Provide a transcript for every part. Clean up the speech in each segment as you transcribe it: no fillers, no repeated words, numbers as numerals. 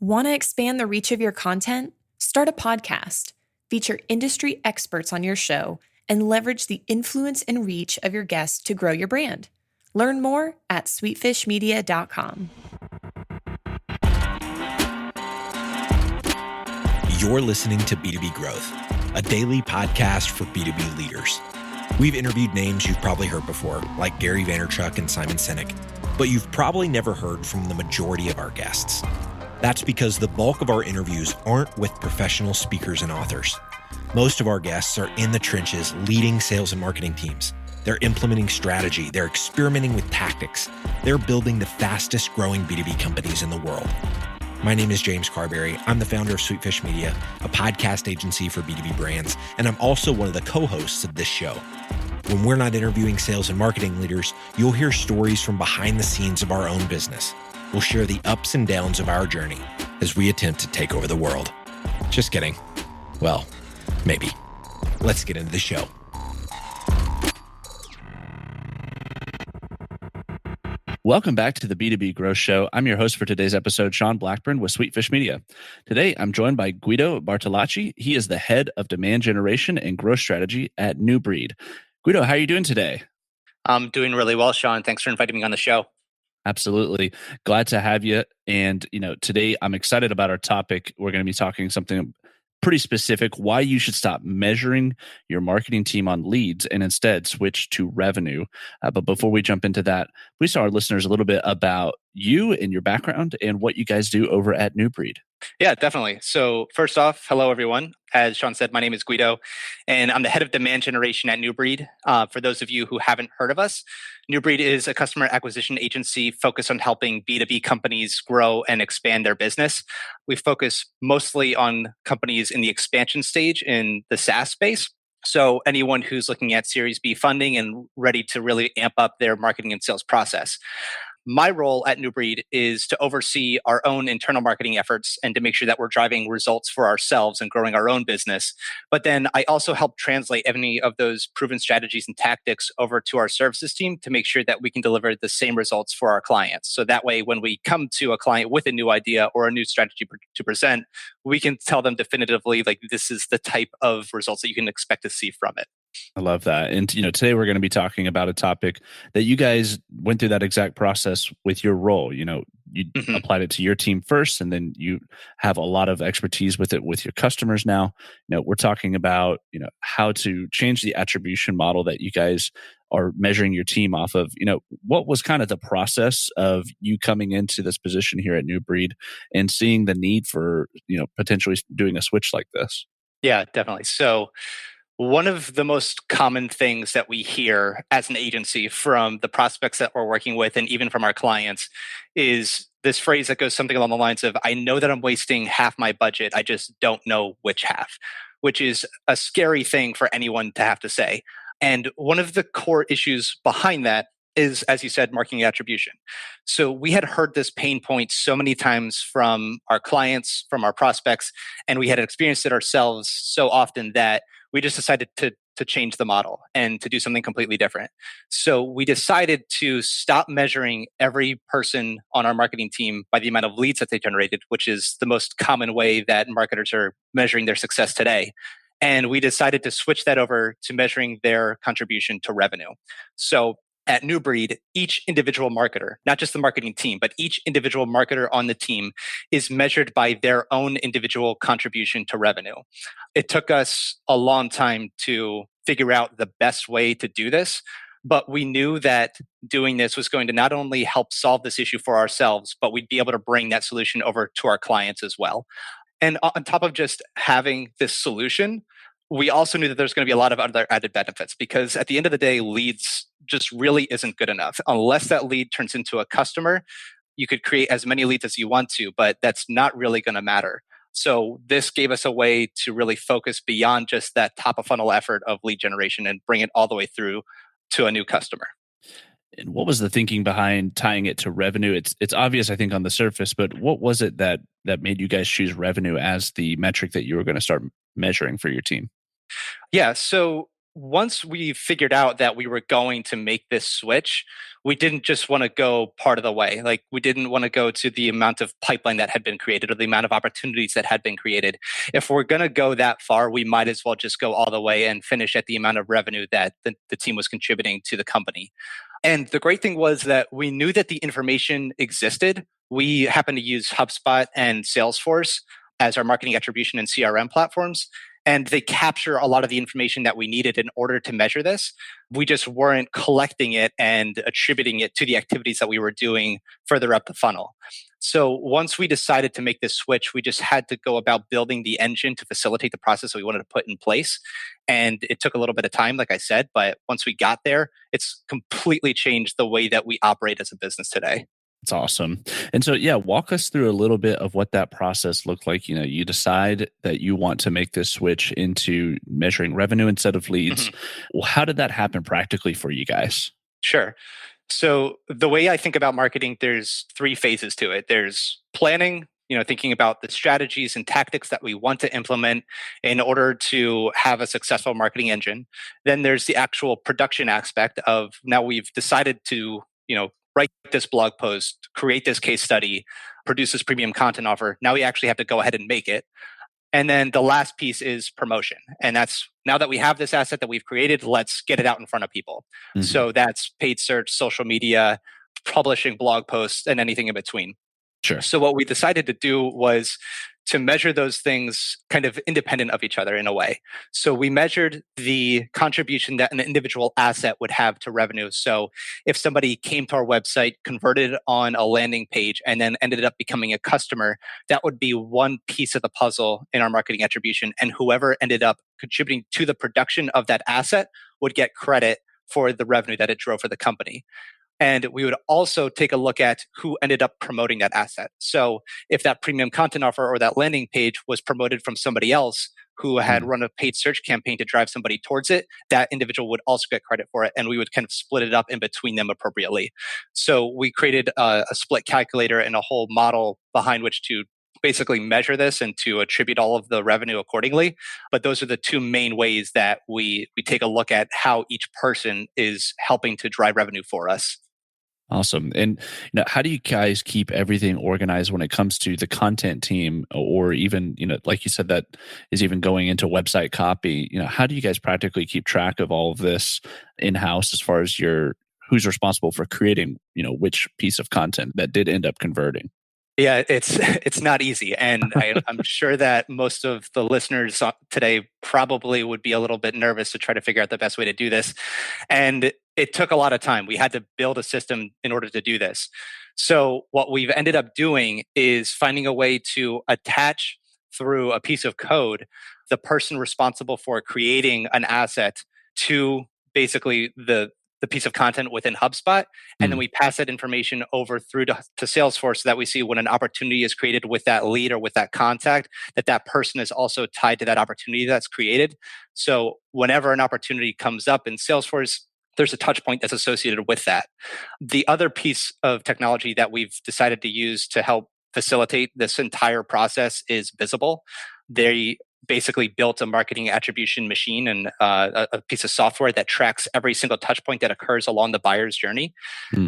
Want to expand the reach of your content? Start a podcast. Feature industry experts on your show and leverage the influence and reach of your guests to grow your brand. Learn more at sweetfishmedia.com. You're listening to B2B Growth, a daily podcast for B2B leaders. We've interviewed names you've probably heard before, like Gary Vaynerchuk and Simon Sinek, but you've probably never heard from the majority of our guests. That's because the bulk of our interviews aren't with professional speakers and authors. Most of our guests are in the trenches leading sales and marketing teams. They're implementing strategy. They're experimenting with tactics. They're building the fastest growing B2B companies in the world. My name is James Carberry. I'm the founder of Sweetfish Media, a podcast agency for B2B brands, and I'm also one of the co-hosts of this show. When we're not interviewing sales and marketing leaders, you'll hear stories from behind the scenes of our own business. We'll share the ups and downs of our journey as we attempt to take over the world. Just kidding. Well, maybe. Let's get into the show. Welcome back to the B2B Growth Show. I'm your host for today's episode, Sean Blackburn with Sweetfish Media. Today, I'm joined by Guido Bartolacci. He is the head of demand generation and growth strategy at New Breed. Guido, how are you doing today? I'm doing really well, Sean. Thanks for inviting me on the show. Absolutely. Glad to have you. And, today I'm excited about our topic. We're going to be talking something pretty specific, why you should stop measuring your marketing team on leads and instead switch to revenue. But before we jump into that, please tell our listeners a little bit about you and your background and what you guys do over at New Breed. Yeah, definitely. So first off, hello, everyone. As Sean said, my name is Guido, and I'm the head of demand generation at New Breed. For those of you who haven't heard of us, New Breed is a customer acquisition agency focused on helping B2B companies grow and expand their business. We focus mostly on companies in the expansion stage in the SaaS space. So anyone who's looking at Series B funding and ready to really amp up their marketing and sales process. My role at New Breed is to oversee our own internal marketing efforts and to make sure that we're driving results for ourselves and growing our own business. But then I also help translate any of those proven strategies and tactics over to our services team to make sure that we can deliver the same results for our clients. So that way, when we come to a client with a new idea or a new strategy to present, we can tell them definitively, like, this is the type of results that you can expect to see from it. I love that. And, today we're going to be talking about a topic that you guys went through that exact process with your role. You applied it to your team first, and then you have a lot of expertise with it with your customers now. We're talking about, how to change the attribution model that you guys are measuring your team off of. What was kind of the process of you coming into this position here at New Breed and seeing the need for, potentially doing a switch like this? Yeah, definitely. So one of the most common things that we hear as an agency from the prospects that we're working with and even from our clients is this phrase that goes something along the lines of, I know that I'm wasting half my budget, I just don't know which half, which is a scary thing for anyone to have to say. And one of the core issues behind that is, as you said, marketing attribution. So we had heard this pain point so many times from our clients, from our prospects, and we had experienced it ourselves so often that we just decided to change the model and to do something completely different. So we decided to stop measuring every person on our marketing team by the amount of leads that they generated, which is the most common way that marketers are measuring their success today. And we decided to switch that over to measuring their contribution to revenue. So at New Breed, each individual marketer, not just the marketing team, but each individual marketer on the team is measured by their own individual contribution to revenue. It took us a long time to figure out the best way to do this, but we knew that doing this was going to not only help solve this issue for ourselves, but we'd be able to bring that solution over to our clients as well. And on top of just having this solution, we also knew that there's going to be a lot of other added benefits, because at the end of the day, leads just really isn't good enough. Unless that lead turns into a customer, you could create as many leads as you want to, but that's not really going to matter. So this gave us a way to really focus beyond just that top of funnel effort of lead generation and bring it all the way through to a new customer. And what was the thinking behind tying it to revenue? It's obvious, I think, on the surface, but what was it that made you guys choose revenue as the metric that you were going to start measuring for your team? Yeah, so once we figured out that we were going to make this switch, we didn't just want to go part of the way. Like, we didn't want to go to the amount of pipeline that had been created or the amount of opportunities that had been created. If we're going to go that far, we might as well just go all the way and finish at the amount of revenue that the team was contributing to the company. And the great thing was that we knew that the information existed. We happened to use HubSpot and Salesforce as our marketing attribution and CRM platforms. And they capture a lot of the information that we needed in order to measure this. We just weren't collecting it and attributing it to the activities that we were doing further up the funnel. So once we decided to make this switch, we just had to go about building the engine to facilitate the process that we wanted to put in place. And it took a little bit of time, like I said, but once we got there, it's completely changed the way that we operate as a business today. It's awesome. And so, yeah, walk us through a little bit of what that process looked like. You decide that you want to make this switch into measuring revenue instead of leads. Well, how did that happen practically for you guys? Sure. So the way I think about marketing, there's 3 phases to it. There's planning, thinking about the strategies and tactics that we want to implement in order to have a successful marketing engine. Then there's the actual production aspect of, now we've decided to, write this blog post, create this case study, produce this premium content offer. Now we actually have to go ahead and make it. And then the last piece is promotion. And that's, now that we have this asset that we've created, let's get it out in front of people. So that's paid search, social media, publishing blog posts, and anything in between. Sure. So what we decided to do was to measure those things kind of independent of each other in a way. So we measured the contribution that an individual asset would have to revenue. So if somebody came to our website, converted on a landing page, and then ended up becoming a customer, that would be one piece of the puzzle in our marketing attribution. And whoever ended up contributing to the production of that asset would get credit for the revenue that it drove for the company. And we would also take a look at who ended up promoting that asset. So if that premium content offer or that landing page was promoted from somebody else who had run a paid search campaign to drive somebody towards it, that individual would also get credit for it. And we would kind of split it up in between them appropriately. So we created a split calculator and a whole model behind which to basically measure this and to attribute all of the revenue accordingly. But those are the 2 main ways that we take a look at how each person is helping to drive revenue for us. Awesome. And how do you guys keep everything organized when it comes to the content team, or even, like you said, that is even going into website copy? How do you guys practically keep track of all of this in-house as far as who's responsible for creating, which piece of content that did end up converting? Yeah, it's not easy. And I'm sure that most of the listeners today probably would be a little bit nervous to try to figure out the best way to do this. And it took a lot of time. We had to build a system in order to do this. So what we've ended up doing is finding a way to attach through a piece of code the person responsible for creating an asset to basically the piece of content within HubSpot. And then we pass that information over through to Salesforce so that we see when an opportunity is created with that lead or with that contact, that person is also tied to that opportunity that's created. So whenever an opportunity comes up in Salesforce, there's a touch point that's associated with that. The other piece of technology that we've decided to use to help facilitate this entire process is Visible. They basically built a marketing attribution machine and a piece of software that tracks every single touch point that occurs along the buyer's journey,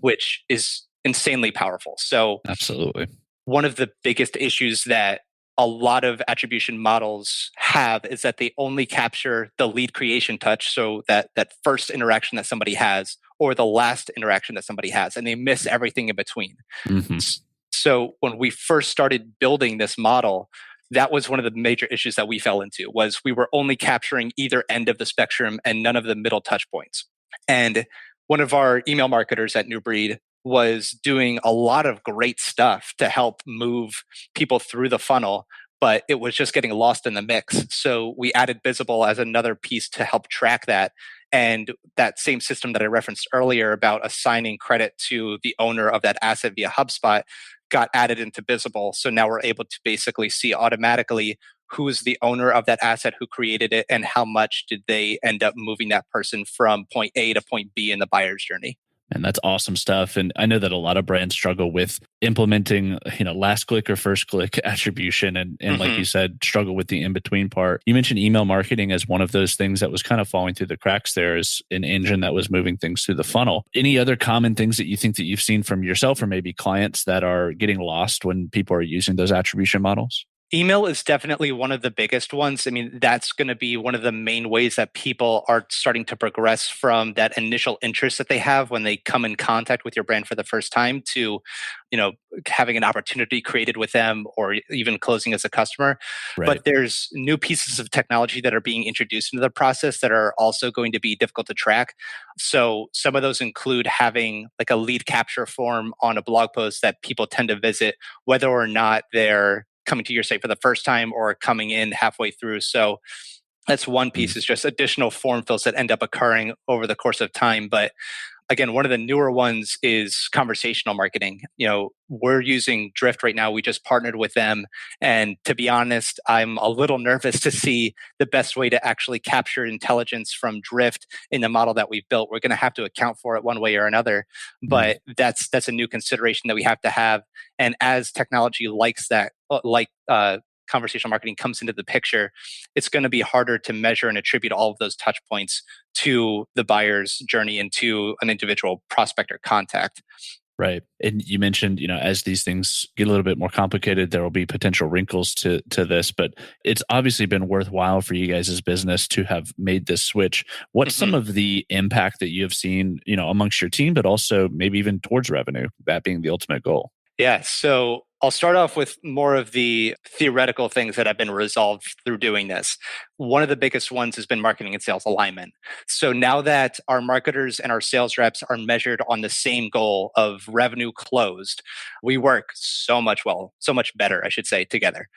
which is insanely powerful. So absolutely, one of the biggest issues that a lot of attribution models have is that they only capture the lead creation touch, so that first interaction that somebody has or the last interaction that somebody has, and they miss everything in between. So when we first started building this model, that was one of the major issues that we fell into, was we were only capturing either end of the spectrum and none of the middle touch points. And one of our email marketers at New Breed was doing a lot of great stuff to help move people through the funnel, but it was just getting lost in the mix. So we added Visible as another piece to help track that. And that same system that I referenced earlier about assigning credit to the owner of that asset via HubSpot got added into Visible. So now we're able to basically see automatically who is the owner of that asset, who created it, and how much did they end up moving that person from point A to point B in the buyer's journey. And that's awesome stuff. And I know that a lot of brands struggle with implementing, last click or first click attribution. And like you said, struggle with the in-between part. You mentioned email marketing as one of those things that was kind of falling through the cracks there as an engine that was moving things through the funnel. Any other common things that you think that you've seen from yourself or maybe clients that are getting lost when people are using those attribution models? Email is definitely one of the biggest ones. I mean, that's going to be one of the main ways that people are starting to progress from that initial interest that they have when they come in contact with your brand for the first time to, having an opportunity created with them or even closing as a customer. Right. But there's new pieces of technology that are being introduced into the process that are also going to be difficult to track. So some of those include having like a lead capture form on a blog post that people tend to visit, whether or not they're coming to your site for the first time or coming in halfway through. So that's one piece, is just additional form fills that end up occurring over the course of time. But again, one of the newer ones is conversational marketing. We're using Drift right now. We just partnered with them. And to be honest, I'm a little nervous to see the best way to actually capture intelligence from Drift in the model that we've built. We're going to have to account for it one way or another. But that's a new consideration that we have to have. And as technology likes that, conversational marketing comes into the picture, it's going to be harder to measure and attribute all of those touch points to the buyer's journey and to an individual prospect or contact. Right. And you mentioned, as these things get a little bit more complicated, there will be potential wrinkles to this, but it's obviously been worthwhile for you guys as business to have made this switch. What's some of the impact that you have seen, amongst your team, but also maybe even towards revenue, that being the ultimate goal? Yeah. So I'll start off with more of the theoretical things that have been resolved through doing this. One of the biggest ones has been marketing and sales alignment. So now that our marketers and our sales reps are measured on the same goal of revenue closed, we work so much better, I should say, together.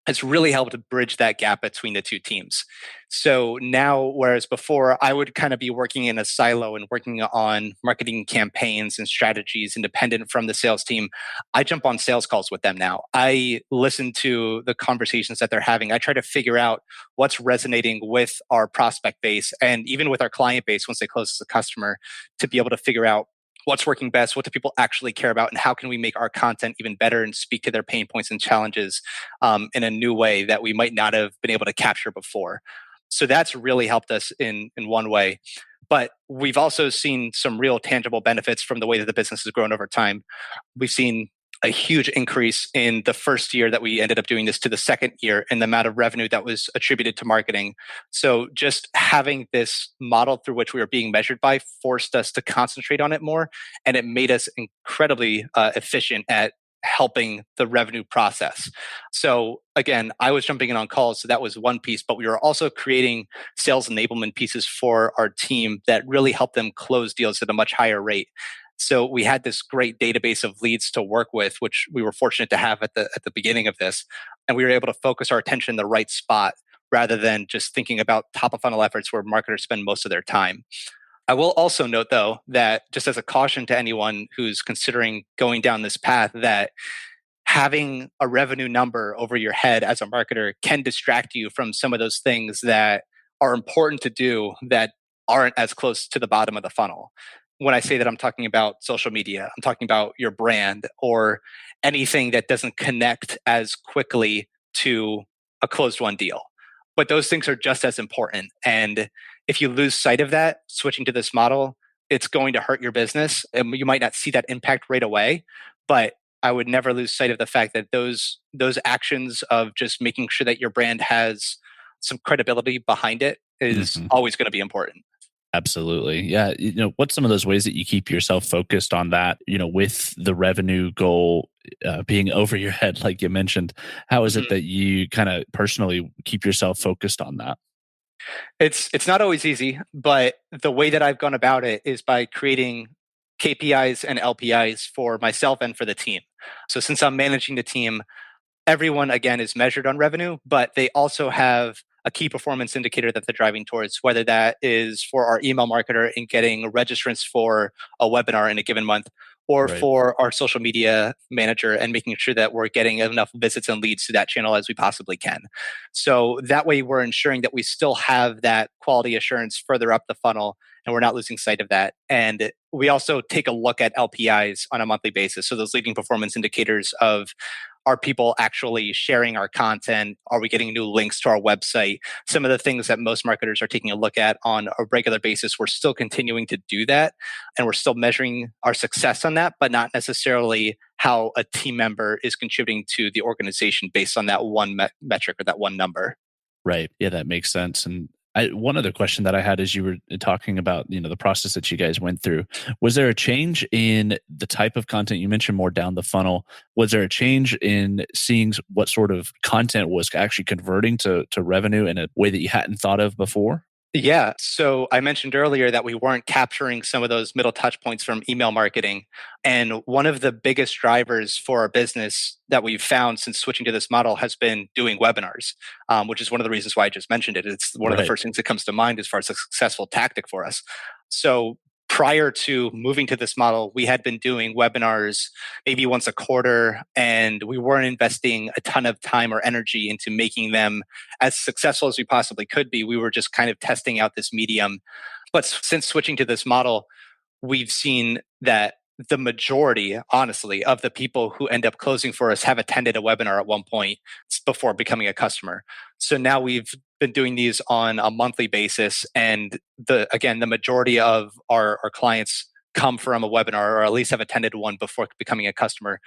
It's really helped to bridge that gap between the two teams. So now, whereas before I would kind of be working in a silo and working on marketing campaigns and strategies independent from the sales team, I jump on sales calls with them now. I listen to the conversations that they're having. I try to figure out what's resonating with our prospect base and even with our client base once they close as a customer, to be able to figure out what's working best, what do people actually care about, and how can we make our content even better and speak to their pain points and challenges in a new way that we might not have been able to capture before. So that's really helped us in one way. But we've also seen some real tangible benefits from the way that the business has grown over time. We've seen a huge increase in the first year that we ended up doing this to the second year in the amount of revenue that was attributed to marketing. So just having this model through which we were being measured by forced us to concentrate on it more. And it made us incredibly efficient at helping the revenue process. So again, I was jumping in on calls, so that was one piece, but we were also creating sales enablement pieces for our team that really helped them close deals at a much higher rate. So we had this great database of leads to work with, which we were fortunate to have at the beginning of this. And we were able to focus our attention in the right spot rather than just thinking about top of funnel efforts where marketers spend most of their time. I will also note, though, that just as a caution to anyone who's considering going down this path, that having a revenue number over your head as a marketer can distract you from some of those things that are important to do that aren't as close to the bottom of the funnel. When I say that, I'm talking about social media, I'm talking about your brand or anything that doesn't connect as quickly to a closed won deal. But those things are just as important. And if you lose sight of that, switching to this model, it's going to hurt your business. And you might not see that impact right away, but I would never lose sight of the fact that those actions of just making sure that your brand has some credibility behind it is always going to be important. Absolutely. Yeah. What's some of those ways that you keep yourself focused on that, with the revenue goal being over your head, like you mentioned? How is it that you kind of personally keep yourself focused on that? It's not always easy, but the way that I've gone about it is by creating KPIs and LPIs for myself and for the team. So since I'm managing the team, everyone again is measured on revenue, but they also have a key performance indicator that they're driving towards, whether that is for our email marketer in getting registrants for a webinar in a given month, or Right. for our social media manager, and making sure that we're getting enough visits and leads to that channel as we possibly can. So that way we're ensuring that we still have that quality assurance further up the funnel, and we're not losing sight of that. And we also take a look at LPIs on a monthly basis. So those leading performance indicators of, are people actually sharing our content? Are we getting new links to our website? Some of the things that most marketers are taking a look at on a regular basis, we're still continuing to do that. And we're still measuring our success on that, but not necessarily how a team member is contributing to the organization based on that one metric or that one number. Right. Yeah, that makes sense. And one other question that I had as you were talking about, the process that you guys went through, was there a change in the type of content? You mentioned more down the funnel. Was there a change in seeing what sort of content was actually converting to revenue in a way that you hadn't thought of before? Yeah. So I mentioned earlier that we weren't capturing some of those middle touch points from email marketing. And one of the biggest drivers for our business that we've found since switching to this model has been doing webinars, which is one of the reasons why I just mentioned it. It's one of the first things that comes to mind as far as a successful tactic for us. So prior to moving to this model, we had been doing webinars maybe once a quarter, and we weren't investing a ton of time or energy into making them as successful as we possibly could be. We were just kind of testing out this medium. But since switching to this model, we've seen that the majority, honestly, of the people who end up closing for us have attended a webinar at one point before becoming a customer. So now we've been doing these on a monthly basis. And the majority of our clients come from a webinar, or at least have attended one before becoming a customer.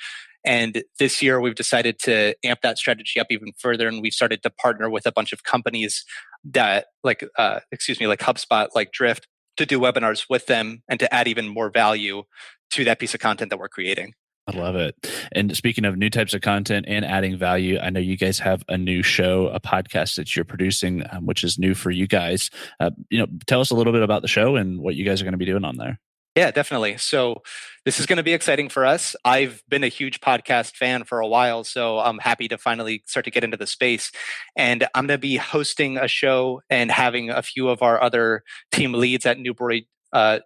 And this year we've decided to amp that strategy up even further. And we started to partner with a bunch of companies that like HubSpot, like Drift, to do webinars with them and to add even more value to that piece of content that we're creating. I love it. And speaking of new types of content and adding value, I know you guys have a new show, a podcast that you're producing, which is new for you guys. Tell us a little bit about the show and what you guys are going to be doing on there. Yeah, definitely. So this is going to be exciting for us. I've been a huge podcast fan for a while, so I'm happy to finally start to get into the space. And I'm going to be hosting a show and having a few of our other team leads at Newbury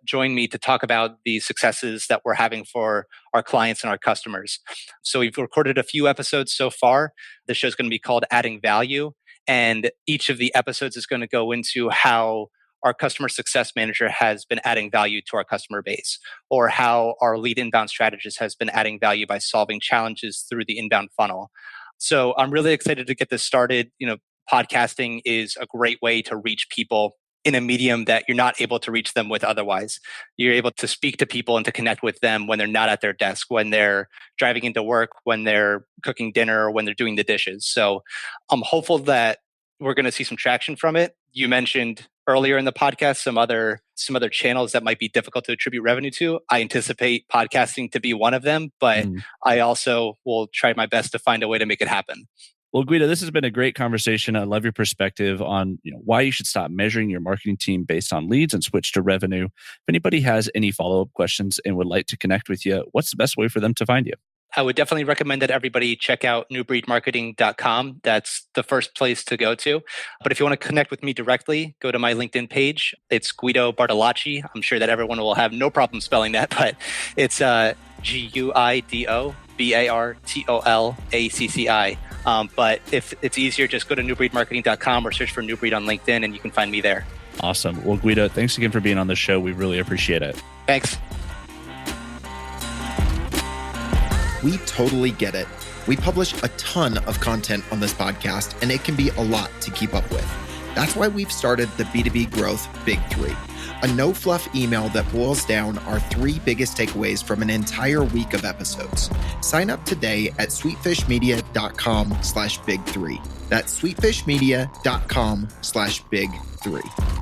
join me to talk about the successes that we're having for our clients and our customers. So we've recorded a few episodes so far. The show's going to be called Adding Value. And each of the episodes is going to go into how our customer success manager has been adding value to our customer base, or how our lead inbound strategist has been adding value by solving challenges through the inbound funnel. So I'm really excited to get this started. Podcasting is a great way to reach people in a medium that you're not able to reach them with otherwise. You're able to speak to people and to connect with them when they're not at their desk, when they're driving into work, when they're cooking dinner, or when they're doing the dishes. So I'm hopeful that we're going to see some traction from it. You mentioned earlier in the podcast some other channels that might be difficult to attribute revenue to. I anticipate podcasting to be one of them, but I also will try my best to find a way to make it happen. Well, Guido, this has been a great conversation. I love your perspective on why you should stop measuring your marketing team based on leads and switch to revenue. If anybody has any follow-up questions and would like to connect with you, what's the best way for them to find you? I would definitely recommend that everybody check out newbreedmarketing.com. That's the first place to go to. But if you want to connect with me directly, go to my LinkedIn page. It's Guido Bartolacci. I'm sure that everyone will have no problem spelling that, but it's GuidoBartolacci. But if it's easier, just go to newbreedmarketing.com or search for Newbreed on LinkedIn and you can find me there. Awesome. Well, Guido, thanks again for being on the show. We really appreciate it. Thanks. We totally get it. We publish a ton of content on this podcast, and it can be a lot to keep up with. That's why we've started the B2B Growth Big Three, a no-fluff email that boils down our 3 biggest takeaways from an entire week of episodes. Sign up today at sweetfishmedia.com/big3. That's sweetfishmedia.com/big3.